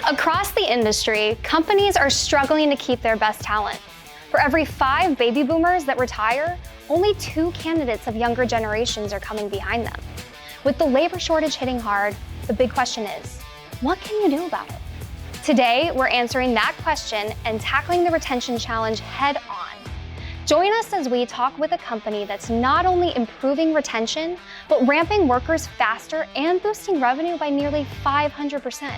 Across the industry, companies are struggling to keep their best talent. For every 5 baby boomers that retire, only 2 candidates of younger generations are coming behind them. With the labor shortage hitting hard, the big question is, what can you do about it? Today, we're answering that question and tackling the retention challenge head on. Join us as we talk with a company that's not only improving retention, but ramping workers faster and boosting revenue by nearly 500%.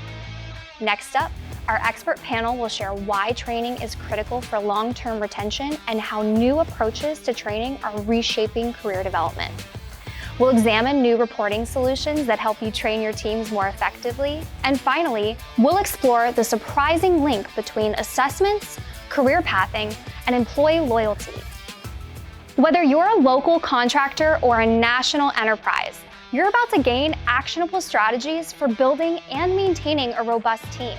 Next up, our expert panel will share why training is critical for long-term retention and how new approaches to training are reshaping career development. We'll examine new reporting solutions that help you train your teams more effectively. And finally, we'll explore the surprising link between assessments, career pathing, and employee loyalty. Whether you're a local contractor or a national enterprise, you're about to gain actionable strategies for building and maintaining a robust team.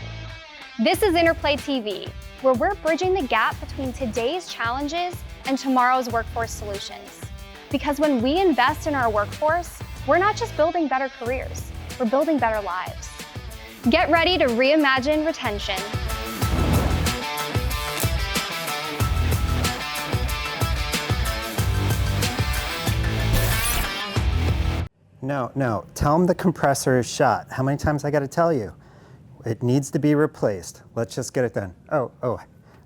This is Interplay TV, where we're bridging the gap between today's challenges and tomorrow's workforce solutions. Because when we invest in our workforce, we're not just building better careers, we're building better lives. Get ready to reimagine retention. No, tell them the compressor is shot. How many times I gotta tell you? It needs to be replaced. Let's just get it done.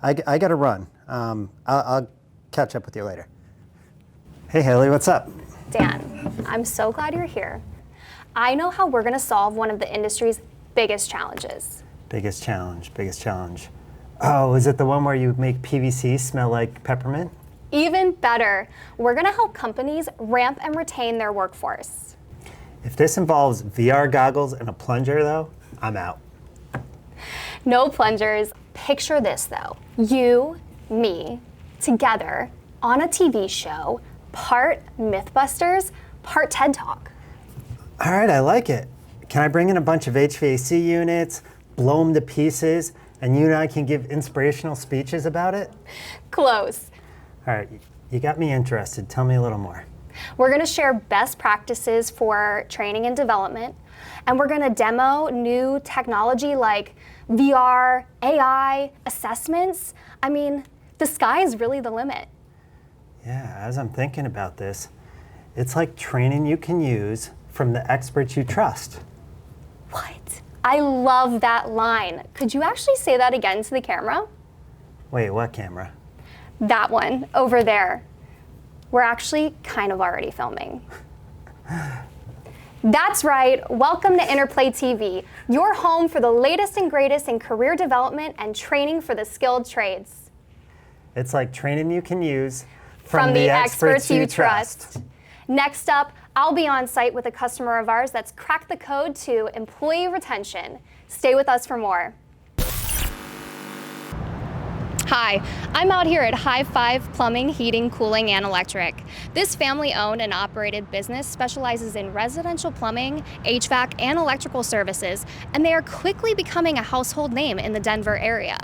I gotta run. I'll catch up with you later. Hey Haley, what's up? Dan, I'm so glad you're here. I know how we're gonna solve one of the industry's biggest challenges. Biggest challenge. Oh, is it the one where you make PVC smell like peppermint? Even better, we're gonna help companies ramp and retain their workforce. If this involves VR goggles and a plunger though, I'm out. No plungers. Picture this though. You, me, together on a TV show, part Mythbusters, part TED Talk. All right, I like it. Can I bring in a bunch of HVAC units, blow them to pieces, and you and I can give inspirational speeches about it? Close. All right, you got me interested. Tell me a little more. We're gonna share best practices for training and development, and we're gonna demo new technology like VR, AI, assessments. I mean, the sky is really the limit. Yeah, as I'm thinking about this, it's like training you can use from the experts you trust. What? I love that line. Could you actually say that again to the camera? Wait, what camera? That one, over there. We're actually kind of already filming. That's right, welcome to Interplay TV, your home for the latest and greatest in career development and training for the skilled trades. It's like training you can use from the experts you trust. Next up, I'll be on site with a customer of ours that's cracked the code to employee retention. Stay with us for more. Hi, I'm out here at High Five Plumbing, Heating, Cooling, and Electric. This family-owned and operated business specializes in residential plumbing, HVAC, and electrical services, and they are quickly becoming a household name in the Denver area.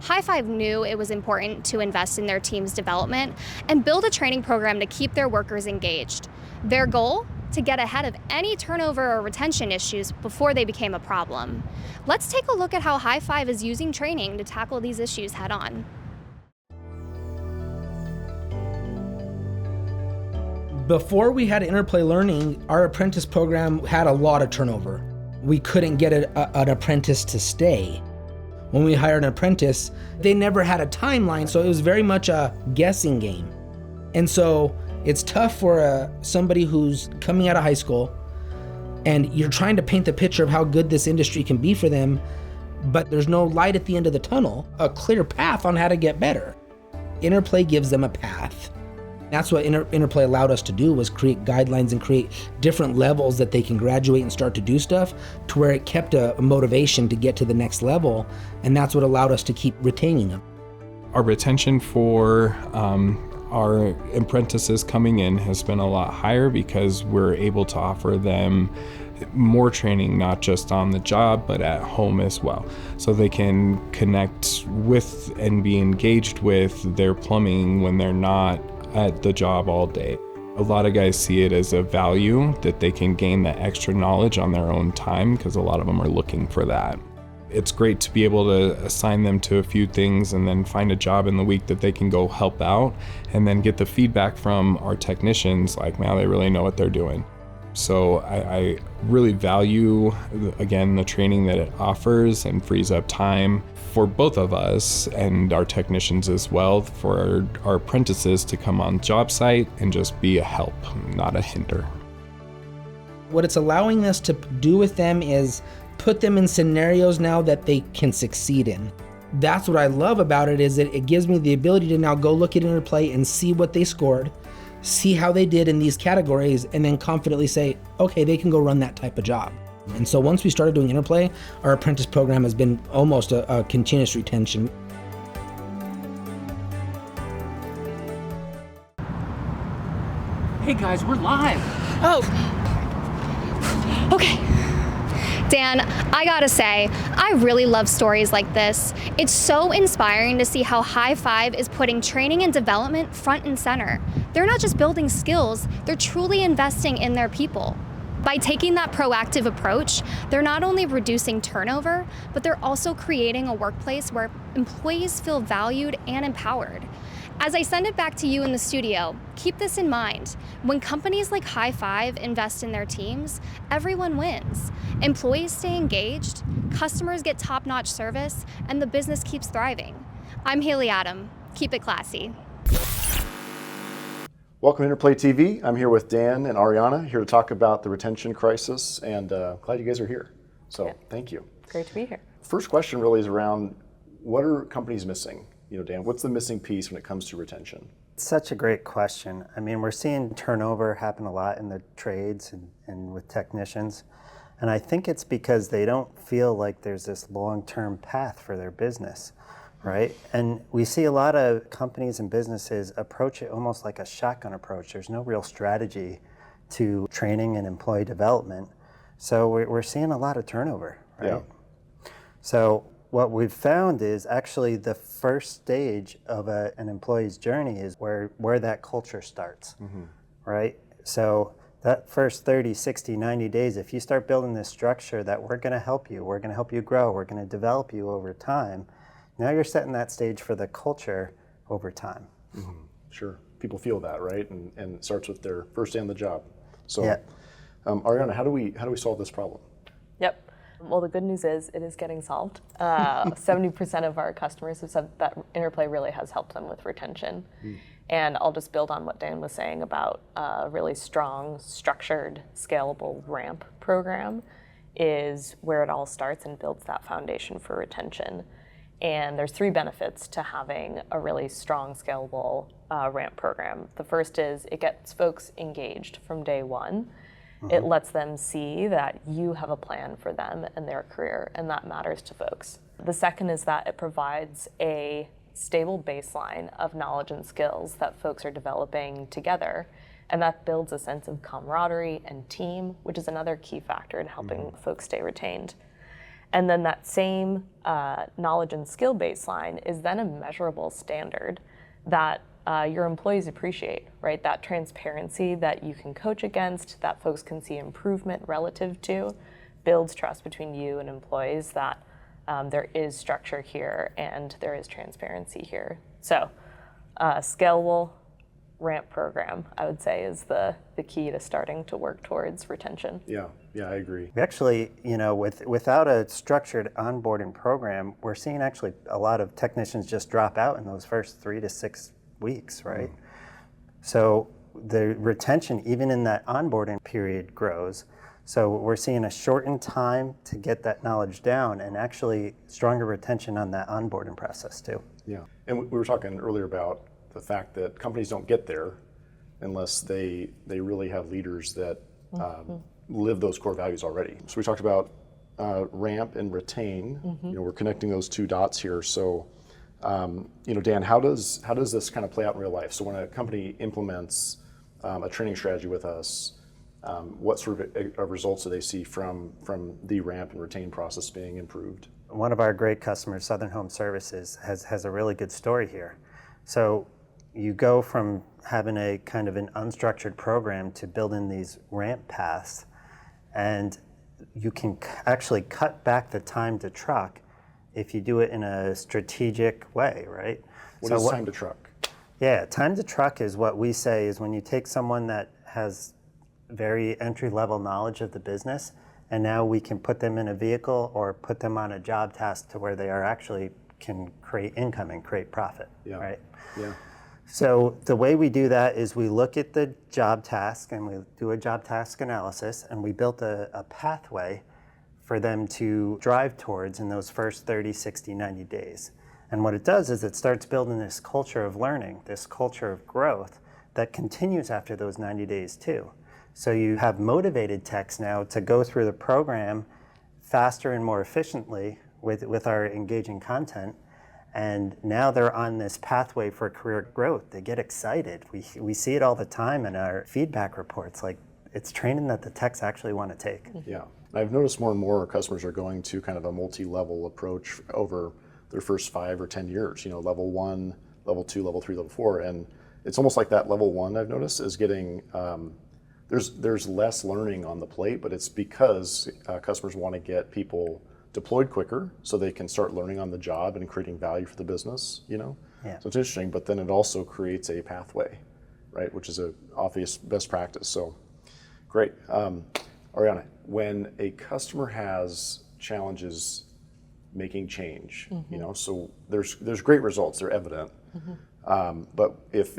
High Five knew it was important to invest in their team's development and build a training program to keep their workers engaged. Their goal? To get ahead of any turnover or retention issues before they became a problem. Let's take a look at how High Five is using training to tackle these issues head on. Before we had Interplay Learning, our apprentice program had a lot of turnover. We couldn't get an apprentice to stay. When we hired an apprentice, they never had a timeline, so it was very much a guessing game. And so it's tough for somebody who's coming out of high school and you're trying to paint the picture of how good this industry can be for them, but there's no light at the end of the tunnel, a clear path on how to get better. Interplay gives them a path. That's what Interplay allowed us to do, was create guidelines and create different levels that they can graduate and start to do stuff, to where it kept a motivation to get to the next level, and that's what allowed us to keep retaining them. Our retention for our apprentices coming in has been a lot higher because we're able to offer them more training, not just on the job, but at home as well. So they can connect with and be engaged with their plumbing when they're not at the job all day. A lot of guys see it as a value that they can gain that extra knowledge on their own time because a lot of them are looking for that. It's great to be able to assign them to a few things and then find a job in the week that they can go help out and then get the feedback from our technicians like, man, they really know what they're doing. So I really value, again, the training that it offers and frees up time for both of us and our technicians as well, for our apprentices to come on job site and just be a help, not a hinder. What it's allowing us to do with them is put them in scenarios now that they can succeed in. That's what I love about it, is that it gives me the ability to now go look at Interplay and see what they scored, see how they did in these categories, and then confidently say, okay, they can go run that type of job. And so once we started doing Interplay, our apprentice program has been almost a continuous retention. Hey guys, we're live. Oh. Okay. Dan, I gotta say, I really love stories like this. It's so inspiring to see how High Five is putting training and development front and center. They're not just building skills, they're truly investing in their people. By taking that proactive approach, they're not only reducing turnover, but they're also creating a workplace where employees feel valued and empowered. As I send it back to you in the studio, keep this in mind. When companies like High Five invest in their teams, everyone wins. Employees stay engaged, customers get top-notch service, and the business keeps thriving. I'm Haley Adam. Keep it classy. Welcome to Interplay TV. I'm here with Dan and Ariana, here to talk about the retention crisis, and glad you guys are here. So Thank you. Great to be here. First question really is around, what are companies missing? Dan, what's the missing piece when it comes to retention? Such a great question. I mean, we're seeing turnover happen a lot in the trades and with technicians. And I think it's because they don't feel like there's this long-term path for their business, right? And we see a lot of companies and businesses approach it almost like a shotgun approach. There's no real strategy to training and employee development. So we're seeing a lot of turnover, right? Yeah. So what we've found is actually the first stage of an employee's journey is where that culture starts, right? So that first 30, 60, 90 days, if you start building this structure that we're going to help you grow, we're going to develop you over time, now you're setting that stage for the culture over time. Sure. People feel that, right? And it starts with their first day on the job. So, Yeah. Ariana, how do we solve this problem? Yep. Well, the good news is it is getting solved. 70% of our customers have said that Interplay really has helped them with retention. And I'll just build on what Dan was saying about a really strong, structured, scalable ramp program is where it all starts and builds that foundation for retention. And there's 3 benefits to having a really strong, scalable ramp program. The first is it gets folks engaged from day one. It lets them see that you have a plan for them and their career, and that matters to folks. The second is that it provides a stable baseline of knowledge and skills that folks are developing together, and that builds a sense of camaraderie and team, which is another key factor in helping folks stay retained. And then that same knowledge and skill baseline is then a measurable standard that your employees appreciate, right? That transparency that you can coach against, that folks can see improvement relative to, builds trust between you and employees that there is structure here and there is transparency here. So scalable ramp program, I would say, is the key to starting to work towards retention. Yeah, I agree. We actually, without a structured onboarding program, we're seeing actually a lot of technicians just drop out in those first 3 to 6 weeks, right? So the retention, even in that onboarding period, grows. So we're seeing a shortened time to get that knowledge down and actually stronger retention on that onboarding process too. Yeah, and we were talking earlier about the fact that companies don't get there unless they really have leaders that live those core values already. So we talked about ramp and retain. We're connecting those 2 dots here. So Dan, how does this kind of play out in real life? So when a company implements a training strategy with us, what sort of results do they see from the ramp and retain process being improved? One of our great customers, Southern Home Services, has a really good story here. So you go from having a kind of an unstructured program to build in these ramp paths, and you can actually cut back the time to truck if you do it in a strategic way, right? What is time to truck? Yeah, time to truck is what we say is when you take someone that has very entry-level knowledge of the business, and now we can put them in a vehicle or put them on a job task to where they are actually can create income and create profit, right? Yeah. So the way we do that is we look at the job task and we do a job task analysis, and we built a pathway for them to drive towards in those first 30, 60, 90 days. And what it does is it starts building this culture of learning, this culture of growth that continues after those 90 days too. So you have motivated techs now to go through the program faster and more efficiently with our engaging content. And now they're on this pathway for career growth. They get excited. We see it all the time in our feedback reports. Like, it's training that the techs actually want to take. Yeah. I've noticed more and more customers are going to kind of a multi-level approach over their first 5 or 10 years, level 1, level 2, level 3, level 4. And it's almost like that level 1, I've noticed, is getting, there's less learning on the plate, but it's because customers want to get people deployed quicker so they can start learning on the job and creating value for the business, Yeah. So it's interesting, but then it also creates a pathway, right, which is an obvious best practice. So great. Ariana, when a customer has challenges making change, so there's great results, they're evident, but if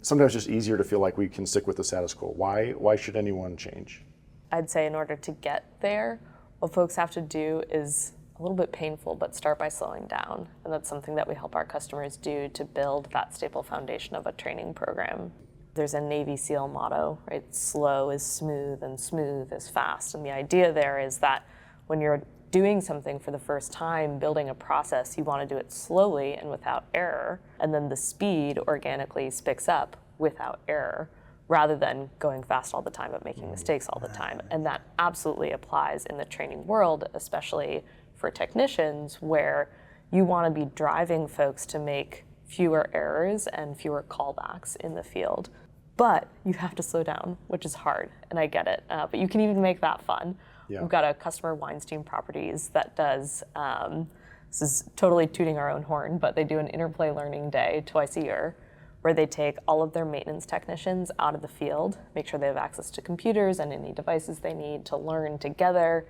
sometimes it's just easier to feel like we can stick with the status quo. Why should anyone change? I'd say in order to get there, what folks have to do is a little bit painful, but start by slowing down. And that's something that we help our customers do to build that stable foundation of a training program. There's a Navy SEAL motto, right? Slow is smooth and smooth is fast. And the idea there is that when you're doing something for the first time, building a process, you want to do it slowly and without error. And then the speed organically picks up without error, rather than going fast all the time but making mistakes all the time. And that absolutely applies in the training world, especially for technicians, where you want to be driving folks to make fewer errors and fewer callbacks in the field. But you have to slow down, which is hard, and I get it. But you can even make that fun. Yeah. We've got a customer, Weinstein Properties, that does, this is totally tooting our own horn, but they do an Interplay Learning Day twice a year, where they take all of their maintenance technicians out of the field, make sure they have access to computers and any devices they need to learn together.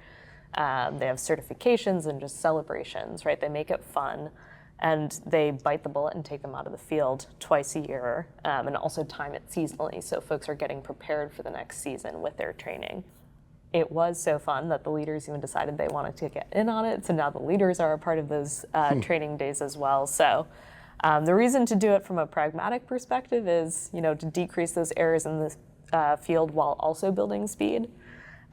They have certifications and just celebrations, right? They make it fun, and they bite the bullet and take them out of the field twice a year, and also time it seasonally, so folks are getting prepared for the next season with their training. It was so fun that the leaders even decided they wanted to get in on it, so now the leaders are a part of those training days as well. So. The reason to do it from a pragmatic perspective is, to decrease those errors in the field while also building speed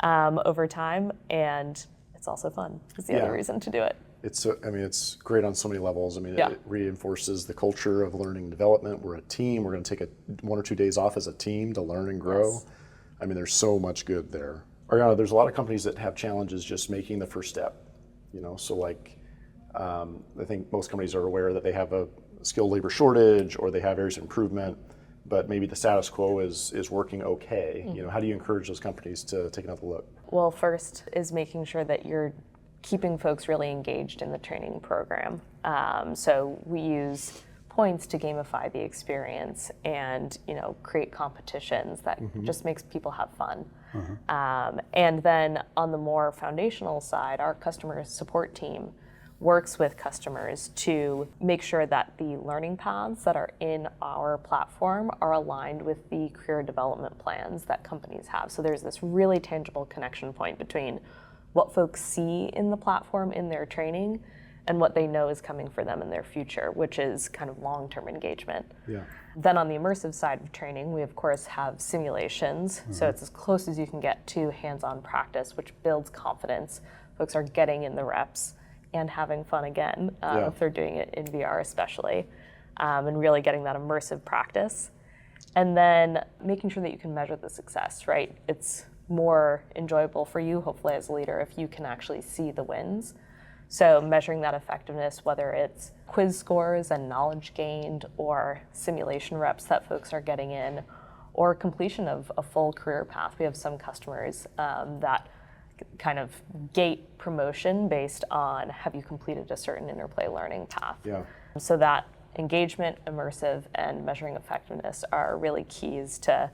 over time, and it's also fun. Is the other reason to do it. It's great on so many levels. It reinforces the culture of learning and development. We're a team. We're going to take 1 or 2 days off as a team to learn and grow. Yes. There's so much good there. Ariana, there's a lot of companies that have challenges just making the first step. So like, I think most companies are aware that they have a skilled labor shortage or they have areas of improvement, but maybe the status quo is working okay. How do you encourage those companies to take another look? Well, first is making sure that you're keeping folks really engaged in the training program. So we use points to gamify the experience and create competitions that just makes people have fun. And then on the more foundational side, our customer support team works with customers to make sure that the learning paths that are in our platform are aligned with the career development plans that companies have. So there's this really tangible connection point between what folks see in the platform in their training and what they know is coming for them in their future, which is kind of long-term engagement. Yeah. Then on the immersive side of training, we of course have simulations. So it's as close as you can get to hands-on practice, which builds confidence. Folks are getting in the reps and having fun again, if they're doing it in VR especially, and really getting that immersive practice. And then making sure that you can measure the success, right? It's more enjoyable for you, hopefully as a leader, if you can actually see the wins. So measuring that effectiveness, whether it's quiz scores and knowledge gained, or simulation reps that folks are getting in, or completion of a full career path. We have some customers that kind of gate promotion based on have you completed a certain Interplay learning path. Yeah. So that engagement, immersive, and measuring effectiveness are really keys to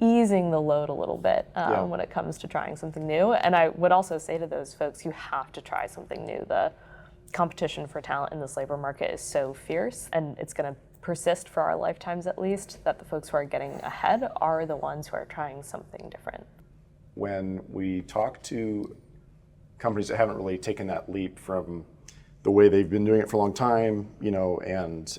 easing the load a little bit when it comes to trying something new. And I would also say to those folks, you have to try something new. The competition for talent in this labor market is so fierce, and it's going to persist for our lifetimes at least, that the folks who are getting ahead are the ones who are trying something different. When we talk to companies that haven't really taken that leap from the way they've been doing it for a long time, and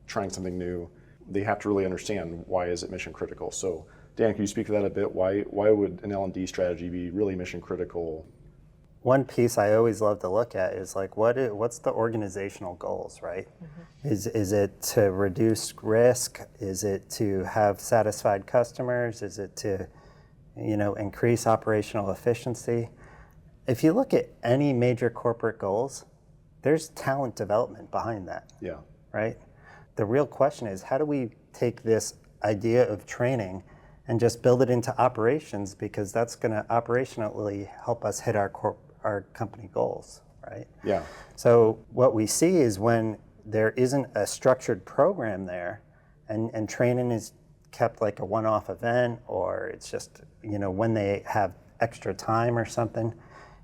trying something new, they have to really understand why is it mission critical. So Dan, can you speak to that a bit? Why would an L&D strategy be really mission critical? One piece I always love to look at is like what's the organizational goals, right? Mm-hmm. Is it to reduce risk? Is it to have satisfied customers? Is it to increase operational efficiency? If you look at any major corporate goals, there's talent development behind that. Yeah. Right? The real question is, how do we take this idea of training and just build it into operations, because that's going to operationally help us hit our company goals, right? Yeah. So what we see is when there isn't a structured program there, and training is kept like a one-off event, or it's just when they have extra time or something,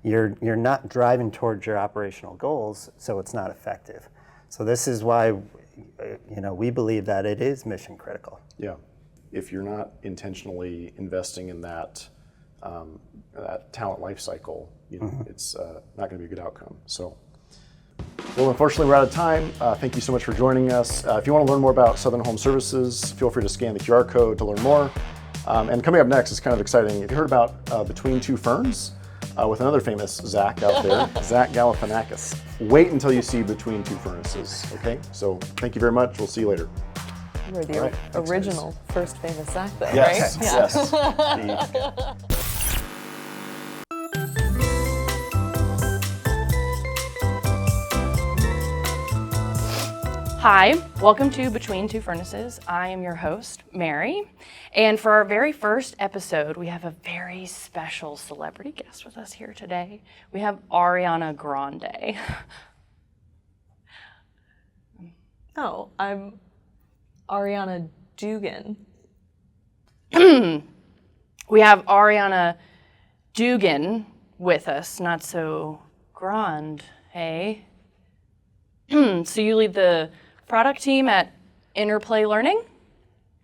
you're not driving towards your operational goals, so it's not effective. So this is why we believe that it is mission critical. Yeah. If you're not intentionally investing in that talent life cycle, it's not going to be a good outcome. So, well, unfortunately, we're out of time. Thank you so much for joining us. If you want to learn more about Southern Home Services, feel free to scan the QR code to learn more. And coming up next is kind of exciting. Have you heard about Between Two Ferns? With another famous Zach out there, Zach Galifianakis. Wait until you see Between Two Furnaces, okay? So thank you very much. We'll see you later. You were the original first famous Zach, though, yes, right? Yes. Hi, welcome to Between Two Furnaces. I am your host, Mary. And for our very first episode, we have a very special celebrity guest with us here today. We have Ariana Grande. Oh, I'm Ariana Dugan. We have Ariana Dugan with us, not so grande, hey? So you lead the product team at Interplay Learning?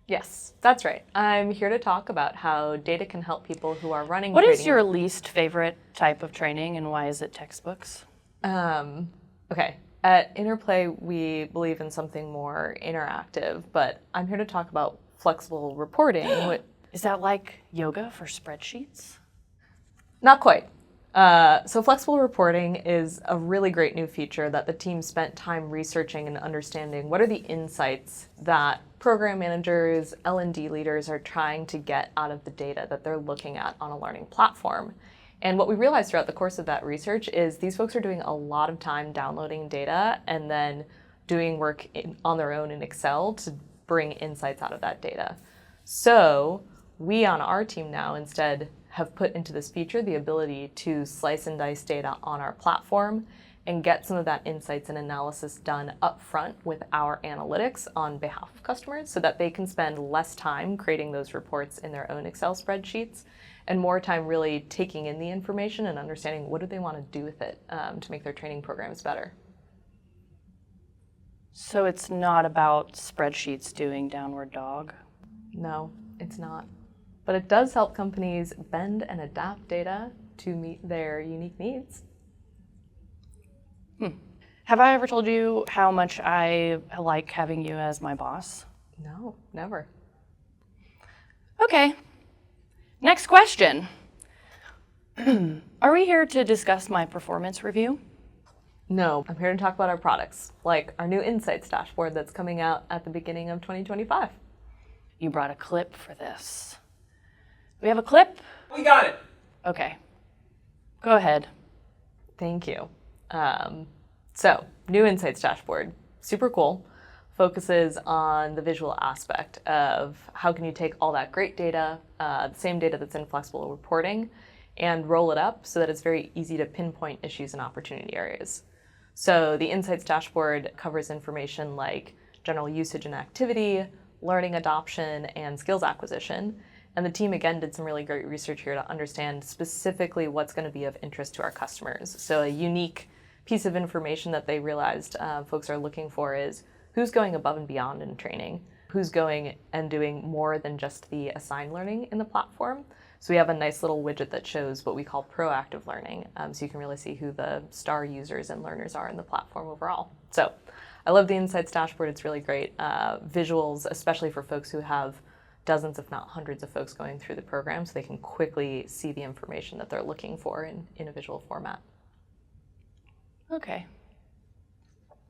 Yes, that's right. I'm here to talk about how data can help people who are running What training. is your least favorite type of training, and why is it textbooks? Okay. At Interplay, we believe in something more interactive, but I'm here to talk about flexible reporting. Is that like yoga for spreadsheets? Not quite. So flexible reporting is a really great new feature that the team spent time researching and understanding what are the insights that program managers, L&D leaders are trying to get out of the data that they're looking at on a learning platform. And what we realized throughout the course of that research is these folks are doing a lot of time downloading data and then doing work on their own in Excel to bring insights out of that data. So we on our team now instead have put into this feature the ability to slice and dice data on our platform and get some of that insights and analysis done up front with our analytics on behalf of customers so that they can spend less time creating those reports in their own Excel spreadsheets and more time really taking in the information and understanding what do they want to do with it to make their training programs better. So it's not about spreadsheets doing downward dog? No, it's not. But it does help companies bend and adapt data to meet their unique needs. Have I ever told you how much I like having you as my boss? No, never. Okay. Next question. Are we here to discuss my performance review? No, I'm here to talk about our products, like our new Insights dashboard that's coming out at the beginning of 2025. You brought a clip for this. We have a clip? We got it. Okay. Go ahead. Thank you. So, new Insights dashboard, super cool. Focuses on the visual aspect of how can you take all that great data, the same data that's in flexible reporting, and roll it up so that it's very easy to pinpoint issues and opportunity areas. So the Insights dashboard covers information like general usage and activity, learning adoption, and skills acquisition. And the team, again, did some really great research here to understand specifically what's going to be of interest to our customers. So a unique piece of information that they realized folks are looking for is who's going above and beyond in training, who's going and doing more than just the assigned learning in the platform. So we have a nice little widget that shows what we call proactive learning, so you can really see who the star users and learners are in the platform overall. So I love the Insights dashboard. It's really great. Visuals, especially for folks who have dozens, if not hundreds of folks going through the program, so they can quickly see the information that they're looking for in a visual format. Okay.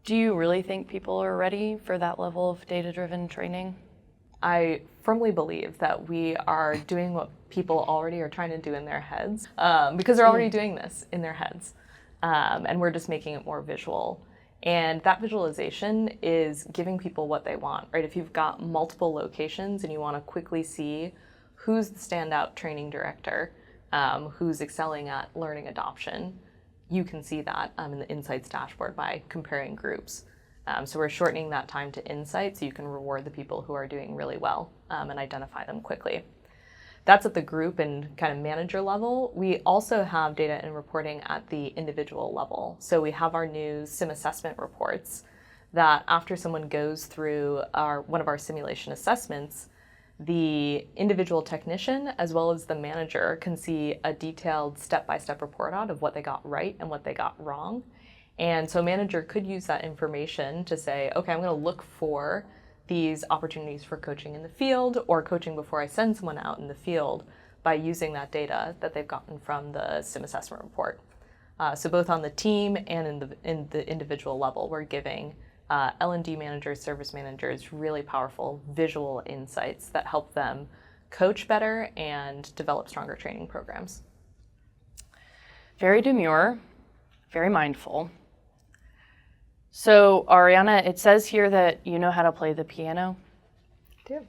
Do you really think people are ready for that level of data-driven training? I firmly believe that we are doing what people already are trying to do in their heads, because they're already doing this in their heads, and we're just making it more visual. And that visualization is giving people what they want, right? If you've got multiple locations and you want to quickly see who's the standout training director, who's excelling at learning adoption, you can see that in the Insights dashboard by comparing groups. So we're shortening that time to insight so you can reward the people who are doing really well and identify them quickly. That's at the group and kind of manager level. We also have data and reporting at the individual level. So we have our new sim assessment reports that after someone goes through one of our simulation assessments, the individual technician as well as the manager can see a detailed step-by-step report out of what they got right and what they got wrong. And so a manager could use that information to say, okay, I'm going to look for these opportunities for coaching in the field or coaching before I send someone out in the field by using that data that they've gotten from the sim assessment report. So both on the team and in the individual level, we're giving L&D managers, service managers, really powerful visual insights that help them coach better and develop stronger training programs. Very demure, very mindful. So, Ariana, it says here that you know how to play the piano. I do.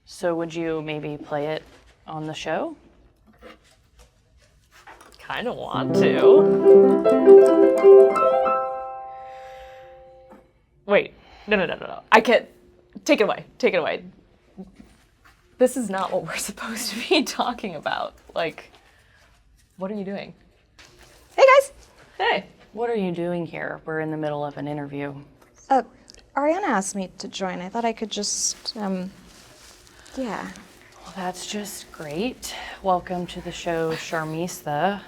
So would you maybe play it on the show? Kind of want to. Wait, no. I can't. Take it away. Take it away. This is not what we're supposed to be talking about. Like, what are you doing? Hey guys! Hey. What are you doing here? We're in the middle of an interview. Ariana asked me to join. I thought I could just, yeah. Well, that's just great. Welcome to the show, Sharmista.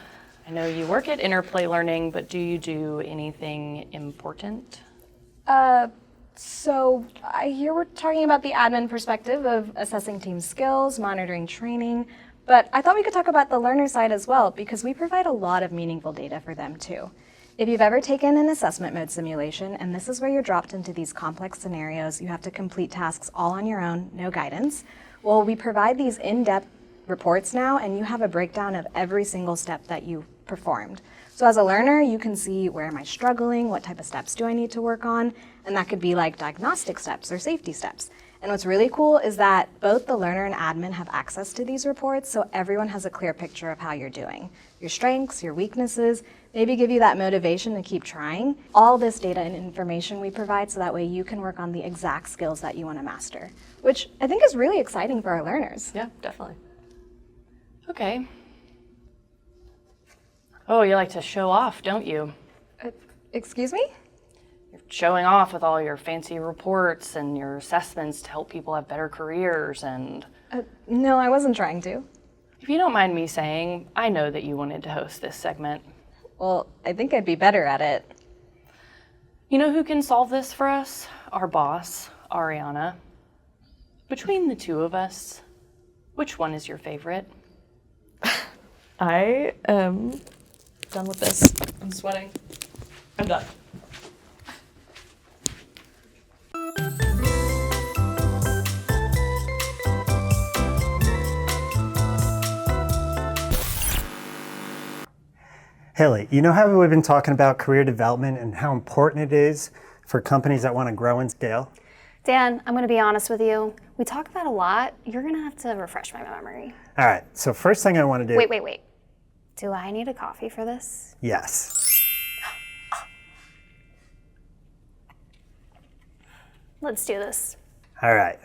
I know you work at Interplay Learning, but do you do anything important? So I hear we're talking about the admin perspective of assessing team skills, monitoring training, but I thought we could talk about the learner side as well, because we provide a lot of meaningful data for them too. If you've ever taken an assessment mode simulation, and this is where you're dropped into these complex scenarios, you have to complete tasks all on your own, no guidance. Well, we provide these in-depth reports now, and you have a breakdown of every single step that you performed. So as a learner, you can see where am I struggling, what type of steps do I need to work on, and that could be like diagnostic steps or safety steps. And what's really cool is that both the learner and admin have access to these reports, so everyone has a clear picture of how you're doing. Your strengths, your weaknesses, maybe give you that motivation to keep trying. All this data and information we provide so that way you can work on the exact skills that you want to master, which I think is really exciting for our learners. Yeah, definitely. Okay. Oh, you like to show off, don't you? Excuse me? You're showing off with all your fancy reports and your assessments to help people have better careers and... No, I wasn't trying to. If you don't mind me saying, I know that you wanted to host this segment. Well, I think I'd be better at it. You know who can solve this for us? Our boss, Ariana. Between the two of us, which one is your favorite? I am done with this. I'm sweating. I'm done. Haley, you know how we've been talking about career development and how important it is for companies that want to grow and scale? Dan, I'm going to be honest with you. We talk about a lot. You're going to have to refresh my memory. All right, so first thing I want to do... Wait. Do I need a coffee for this? Yes. Let's do this. All right,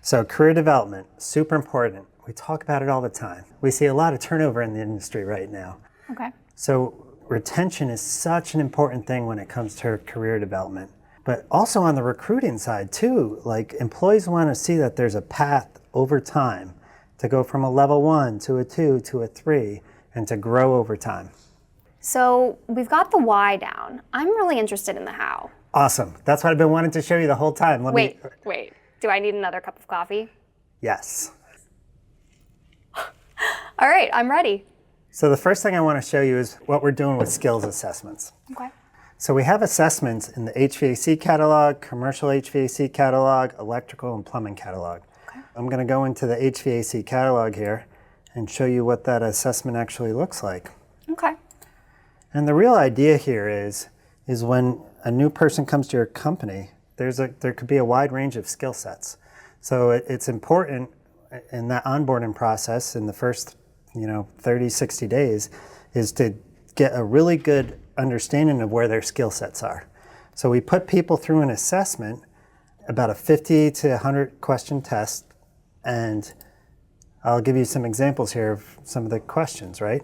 so career development, super important. We talk about it all the time. We see a lot of turnover in the industry right now. Okay. So retention is such an important thing when it comes to career development. But also on the recruiting side too, like employees want to see that there's a path over time to go from a level 1 to a 2 to a 3 and to grow over time. So we've got the why down. I'm really interested in the how. Awesome. That's what I've been wanting to show you the whole time. Wait. Do I need another cup of coffee? Yes. All right, I'm ready. So the first thing I want to show you is what we're doing with skills assessments. Okay. So we have assessments in the HVAC catalog, commercial HVAC catalog, electrical and plumbing catalog. Okay. I'm going to go into the HVAC catalog here and show you what that assessment actually looks like. Okay. And the real idea here is when a new person comes to your company, there could be a wide range of skill sets. So it's important in that onboarding process in the first 30, 60 days is to get a really good understanding of where their skill sets are. So we put people through an assessment, about a 50 to 100 question test, and I'll give you some examples here of some of the questions, right?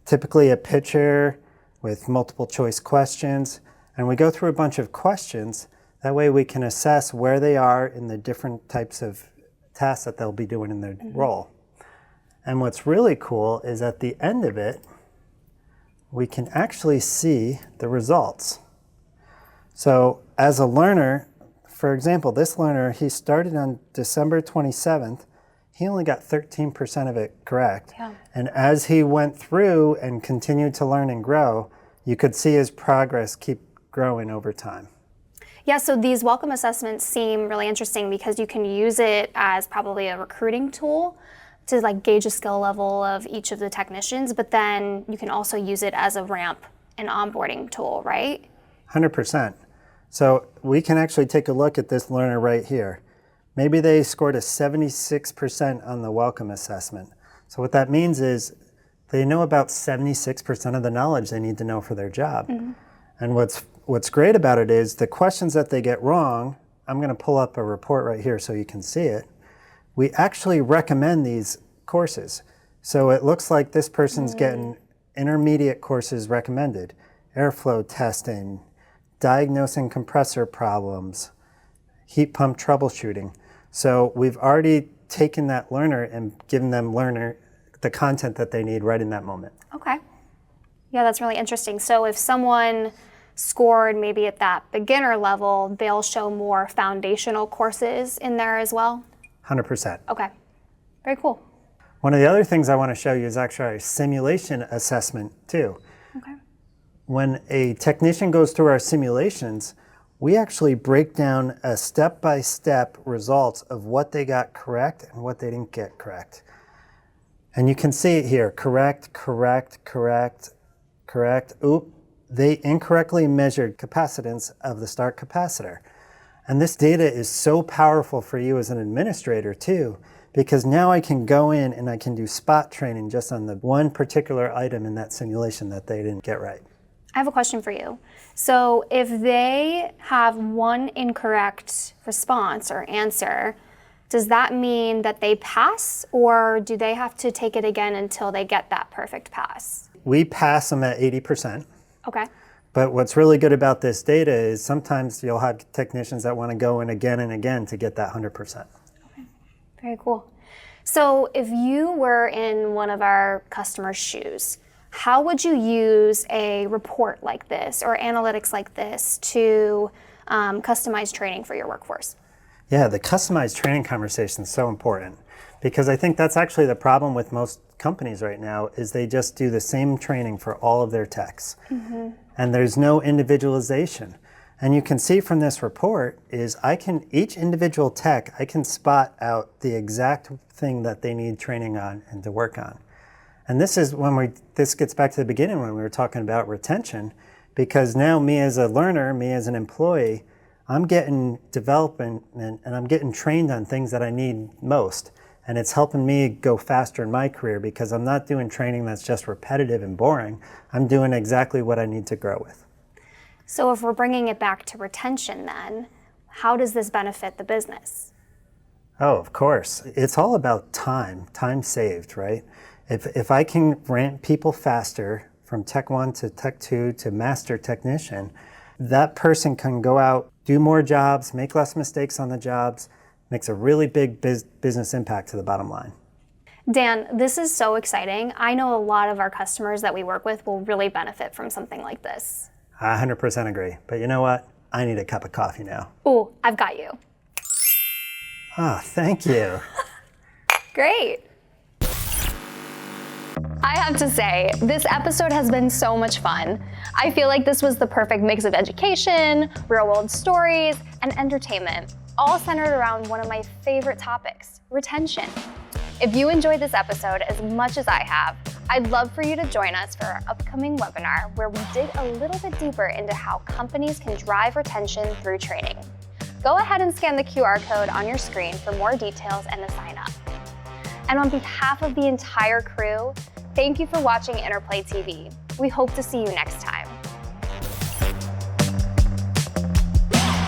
Typically a picture with multiple choice questions, and we go through a bunch of questions. That way we can assess where they are in the different types of tasks that they'll be doing in their role. And what's really cool is at the end of it, we can actually see the results. So as a learner, for example, this learner, he started on December 27th. He only got 13% of it correct. Yeah. And as he went through and continued to learn and grow, you could see his progress keep growing over time. Yeah, so these welcome assessments seem really interesting because you can use it as probably a recruiting tool to gauge the skill level of each of the technicians, but then you can also use it as a ramp and onboarding tool, right? 100%. So we can actually take a look at this learner right here. Maybe they scored a 76% on the welcome assessment. So what that means is they know about 76% of the knowledge they need to know for their job. Mm-hmm. And what's great about it is the questions that they get wrong, I'm going to pull up a report right here so you can see it. We actually recommend these courses. So it looks like this person's getting intermediate courses recommended. Airflow testing, diagnosing compressor problems, heat pump troubleshooting. So we've already taken that learner and given them the content that they need right in that moment. Okay. Yeah, that's really interesting. So if someone scored maybe at that beginner level, they'll show more foundational courses in there as well? 100%. Okay, very cool. One of the other things I want to show you is actually our simulation assessment too. Okay. When a technician goes through our simulations, we actually break down a step-by-step results of what they got correct and what they didn't get correct. And you can see it here, correct. Oop, they incorrectly measured capacitance of the start capacitor. And this data is so powerful for you as an administrator too, because now I can go in and I can do spot training just on the one particular item in that simulation that they didn't get right. I have a question for you. So if they have one incorrect response or answer, does that mean that they pass, or do they have to take it again until they get that perfect pass? We pass them at 80%. Okay. But what's really good about this data is sometimes you'll have technicians that want to go in again and again to get that 100%. Okay, very cool. So if you were in one of our customers' shoes, how would you use a report like this or analytics like this to customize training for your workforce? Yeah, the customized training conversation is so important because I think that's actually the problem with most companies right now is they just do the same training for all of their techs. Mm-hmm. And there's no individualization. And you can see from this report is each individual tech, I can spot out the exact thing that they need training on and to work on. And this is this gets back to the beginning when we were talking about retention, because now me as a learner, me as an employee, I'm getting development and I'm getting trained on things that I need most. And it's helping me go faster in my career because I'm not doing training that's just repetitive and boring. I'm doing exactly what I need to grow with. So if we're bringing it back to retention then, how does this benefit the business? Oh, of course. It's all about time saved, right? If I can ramp people faster from Tech 1 to Tech 2 to Master Technician, that person can go out, do more jobs, make less mistakes on the jobs, makes a really big business impact to the bottom line. Dan, this is so exciting. I know a lot of our customers that we work with will really benefit from something like this. I 100% agree. But you know what? I need a cup of coffee now. Ooh, I've got you. Ah, thank you. Great. I have to say, this episode has been so much fun. I feel like this was the perfect mix of education, real-world stories, and entertainment, all centered around one of my favorite topics, retention. If you enjoyed this episode as much as I have, I'd love for you to join us for our upcoming webinar where we dig a little bit deeper into how companies can drive retention through training. Go ahead and scan the QR code on your screen for more details and to sign up. And on behalf of the entire crew, thank you for watching Interplay TV. We hope to see you next time.